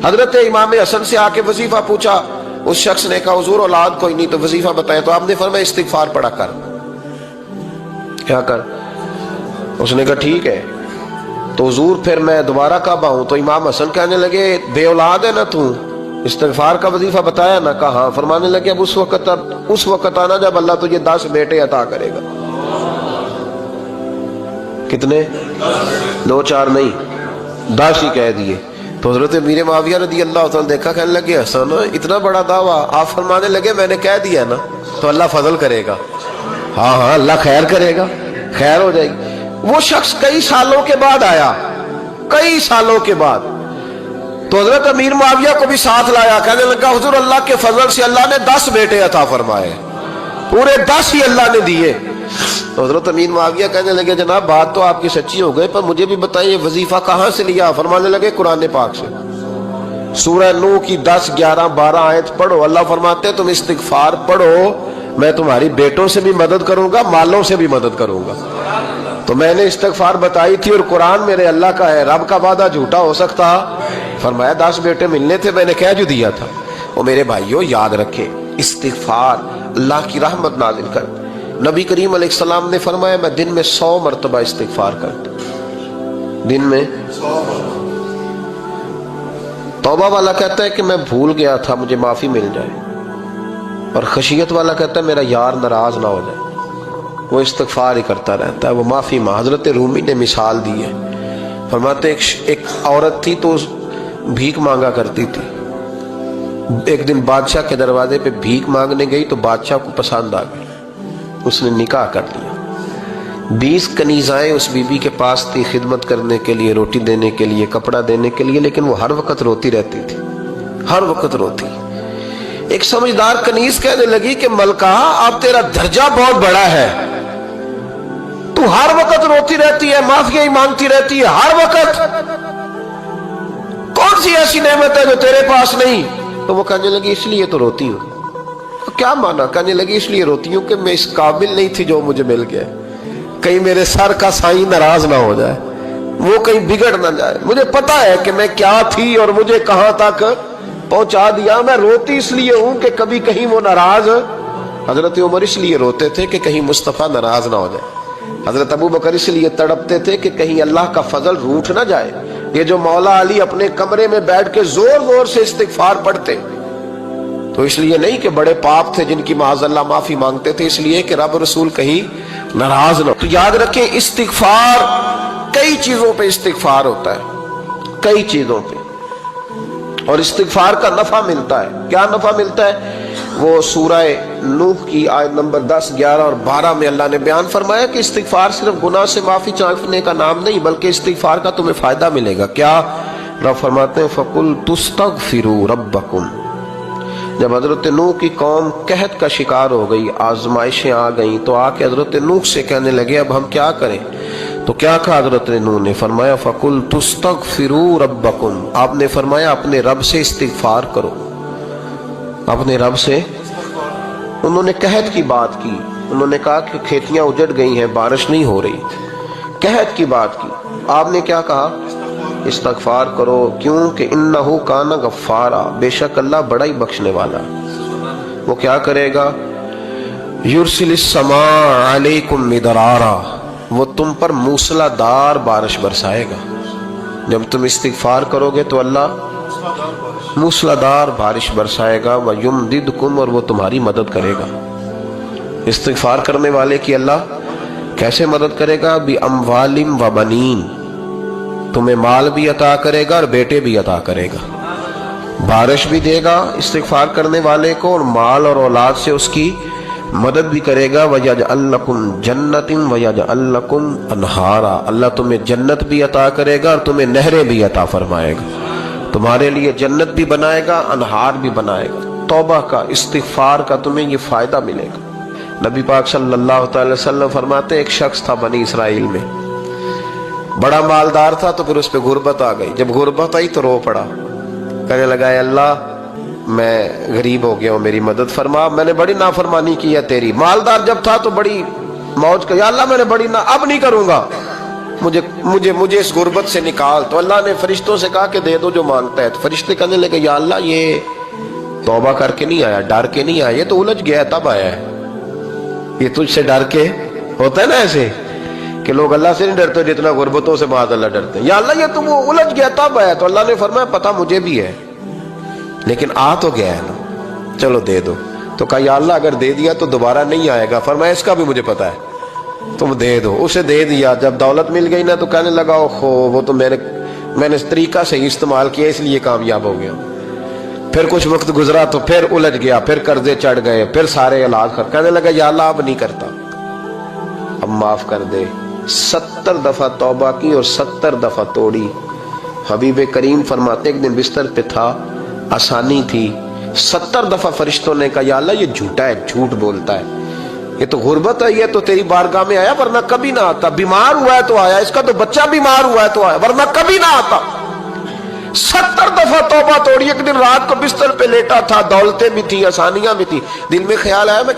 حضرت امام حسن سے آ کے وظیفہ پوچھا، اس شخص نے کہا حضور اولاد کوئی نہیں تو وظیفہ بتائے، تو آپ نے فرمایا استغفار پڑھا کر، کیا کر؟ اس نے کہا ٹھیک ہے۔ تو حضور پھر میں دوبارہ کب آؤں؟ تو امام حسن کہنے لگے بے اولاد ہے نا تو، استغفار کا وظیفہ بتایا نا؟ کہا ہاں۔ فرمانے لگے اب اس وقت آنا جب اللہ تجھے 10 بیٹے عطا کرے گا۔ کتنے؟ 2 4 نہیں، 10 ہی کہہ دیے۔ تو حضرت امیر معاویہ رضی اللہ تعالیٰ دیکھا، کہنے لگے حسن اتنا بڑا دعویٰ؟ آپ فرمانے لگے میں نے کہہ دیا نا تو اللہ فضل کرے گا، ہاں ہاں اللہ خیر کرے گا، خیر ہو جائے گی۔ وہ شخص کئی سالوں کے بعد آیا، کئی سالوں کے بعد، تو حضرت امیر معاویہ کو بھی ساتھ لایا، کہنے لگا حضور اللہ کے فضل سے اللہ نے 10 بیٹے عطا فرمائے، پورے 10 ہی اللہ نے دیے۔ تو حضرت امیر معاویہ کہنے لگے جناب بات تو آپ کی سچی ہو گئی، پر مجھے بھی بتائیے وظیفہ کہاں سے لیا؟ فرمانے لگے قرآن پاک سے، سورہ نوح کی 10 11 12 آیت پڑھو۔ اللہ فرماتے تم استغفار پڑھو، میں تمہاری بیٹوں سے بھی مدد کروں گا، مالوں سے بھی مدد کروں گا۔ تو میں نے استغفار بتائی تھی، اور قرآن میرے اللہ کا ہے، رب کا وعدہ جھوٹا ہو سکتا؟ فرمایا 10 بیٹے ملنے تھے، میں نے کہہ جو دیا تھا۔ وہ میرے بھائیوں یاد رکھے، استغفار اللہ کی رحمت نازل کر۔ نبی کریم علیہ السلام نے فرمایا میں دن میں 100 مرتبہ استغفار کرتا، دن میں 100۔ توبہ والا کہتا ہے کہ میں بھول گیا تھا، مجھے معافی مل جائے، اور خشیت والا کہتا ہے میرا یار ناراض نہ ہو جائے، وہ استغفار ہی کرتا رہتا ہے، وہ معافی ماں۔ حضرت رومی نے مثال دی ہے، فرماتے ایک عورت تھی تو بھیک مانگا کرتی تھی، ایک دن بادشاہ کے دروازے پہ بھیک مانگنے گئی تو بادشاہ کو پسند آ گئی، اس نے نکاح کر لیا۔ 20 کنیزائیں اس بی بی کے پاس تھی خدمت کرنے کے لیے، روٹی دینے کے لیے، کپڑا دینے کے لیے، لیکن وہ ہر وقت روتی رہتی تھی، ہر وقت روتی۔ ایک سمجھدار کنیز کہنے لگی کہ ملکہ اب تیرا درجہ بہت بڑا ہے، تو ہر وقت روتی رہتی ہے، معافی ہی مانگتی رہتی ہے ہر وقت، کون سی ایسی نعمت ہے جو تیرے پاس نہیں؟ تو وہ کہنے لگی اس لیے تو روتی ہوں۔ کیا مانا؟ کہنے لگی اس لیے روتی ہوں کہ میں اس قابل نہیں تھی جو مجھے مل گیا، کہیں میرے سر کا سائیں ناراض نہ ہو جائے، وہ کہیں بگڑ نہ جائے، مجھے پتا ہے کہ میں کیا تھی اور مجھے کہاں تک پہنچا دیا، میں روتی اس لیے ہوں کہ کبھی کہیں وہ ناراض۔ حضرت عمر اس لیے روتے تھے کہ کہیں مصطفیٰ ناراض نہ ہو جائے، حضرت ابو بکر اس لیے تڑپتے تھے کہ کہیں اللہ کا فضل روٹھ نہ جائے۔ یہ جو مولا علی اپنے کمرے میں بیٹھ کے زور زور سے استغفار پڑھتے تو اس لیے نہیں کہ بڑے پاپ تھے جن کی معاذ اللہ معافی مانگتے تھے، اس لیے کہ رب رسول کہیں ناراض نہ ہو۔ تو یاد رکھیں استغفار، کئی چیزوں پہ استغفار ہوتا ہے، کئی چیزوں پہ، اور استغفار کا نفع ملتا ہے۔ کیا نفع ملتا ہے؟ وہ سورہ نوح کی آیت نمبر 10 11 اور 12 میں اللہ نے بیان فرمایا کہ استغفار صرف گناہ سے معافی چاہنے کا نام نہیں، بلکہ استغفار کا تمہیں فائدہ ملے گا۔ کیا؟ رب فرماتے ہیں فَقُلْ تُسْتَغْفِرُوا رَبَّكُمْ۔ جب حضرت نوح کی قوم قحط کا شکار ہو گئی، آزمائشیں آ گئیں، تو آ کے حضرت نوح سے کہنے لگے اب ہم کیا کریں؟ تو کیا کہا حضرت نوح نے؟ فرمایا فَقُلْ تُسْتَغْفِرُوا رَبَّكُمْ، آپ نے فرمایا اپنے رب سے استغفار کرو، اپنے رب سے۔ انہوں نے قحط کی بات کی، انہوں نے کہا کہ کھیتیاں اجڑ گئی ہیں، بارش نہیں ہو رہی، قحط کی بات کی۔ آپ نے کیا کہا؟ استغفار کرو، کیوں کہ انہو کان غفارا، بے شک اللہ بڑا ہی بخشنے والا۔ وہ کیا کرے گا؟ یرسل السماء علیکم مدرارا، وہ تم پر موسلا دار بارش برسائے گا۔ جب تم استغفار کرو گے تو اللہ موسلا دار بارش برسائے گا، وَيُمْدِدْكُمْ، اور وہ تمہاری مدد کرے گا۔ استغفار کرنے والے کی اللہ کیسے مدد کرے گا؟ بِأَمْوَالٍ وَبَنِينَ، تمہیں مال بھی عطا کرے گا اور بیٹے بھی عطا کرے گا، بارش بھی دے گا استغفار کرنے والے کو، اور مال اور اولاد سے اس کی مدد بھی کرے گا۔ وَيَجْعَلْ لَكُمْ جَنَّةٍ وَيَجْعَلْ لَكُمْ أَنْهَارًا، اللہ تمہیں جنت بھی عطا کرے گا اور تمہیں نہریں بھی عطا فرمائے گا، تمہارے لیے جنت بھی بنائے گا، انہار بھی بنائے گا۔ توبہ کا، استغفار کا تمہیں یہ فائدہ ملے گا۔ نبی پاک صلی اللہ تعالی وسلم فرماتے ایک شخص تھا بنی اسرائیل میں، بڑا مالدار تھا، تو پھر اس پہ غربت آ گئی۔ جب غربت آئی تو رو پڑا، کہنے لگا اے اللہ میں غریب ہو گیا ہوں، میری مدد فرما، میں نے بڑی نافرمانی کی ہے تیری۔ مالدار جب تھا تو بڑی موج کا، یا اللہ میں نے بڑی اب نہیں کروں گا، مجھے اس غربت سے نکال. تو اللہ نے فرشتوں سے کہا کہ دے دو جو مانگتا ہے. تو فرشتے کہنے لگے یا اللہ یہ توبہ کر کے نہیں آیا, ڈر کے نہیں آیا, یہ تو الجھ گیا تب آیا ہے. یہ تجھ سے ڈر کے ہوتا ہے نا ایسے کہ لوگ اللہ سے نہیں ڈرتے جتنا غربتوں سے معاذ اللہ ڈرتے ہیں. یا اللہ یہ تو وہ الجھ گیا تب آیا. تو اللہ نے فرمایا پتہ مجھے بھی ہے لیکن آ تو گیا ہے نا, چلو دے دو. تو کہا یا اللہ اگر دے دیا تو دوبارہ نہیں آئے گا. فرمایا اس کا بھی مجھے پتا ہے, تم دے دو. اسے دے دیا. جب دولت مل گئی نا تو کہنے لگا اوہو وہ تو میں نے اس طریقہ سے استعمال کیا اس لیے کامیاب ہو گیا. پھر کچھ وقت گزرا تو پھر الجھ گیا, پھر قرضے چڑھ گئے, پھر سارے علاج کر. کہنے لگا یا اللہ اب نہیں کرتا, اب معاف کر دے. 70 دفعہ توبہ کی اور 70 دفعہ توڑی. حبیب کریم فرماتے ایک دن بستر پہ تھا, آسانی تھی, 70 دفعہ فرشتوں نے کہا یا اللہ یہ جھوٹا ہے, جھوٹ بولتا ہے, یہ تو غربت ہے, یہ تو تیری بارگاہ میں آیا ورنہ کبھی نہ آتا. بیمار ہوا ہے تو آیا, اس کا تو بچہ بیمار ہوا ہے تو آیا ورنہ کبھی نہ آتا. 70 دفعہ توبہ توڑی. ایک دن رات کو بستر پہ لیٹا تھا, دولتیں بھی تھی, آسانیاں بھی تھی. دل میں خیال آیا میں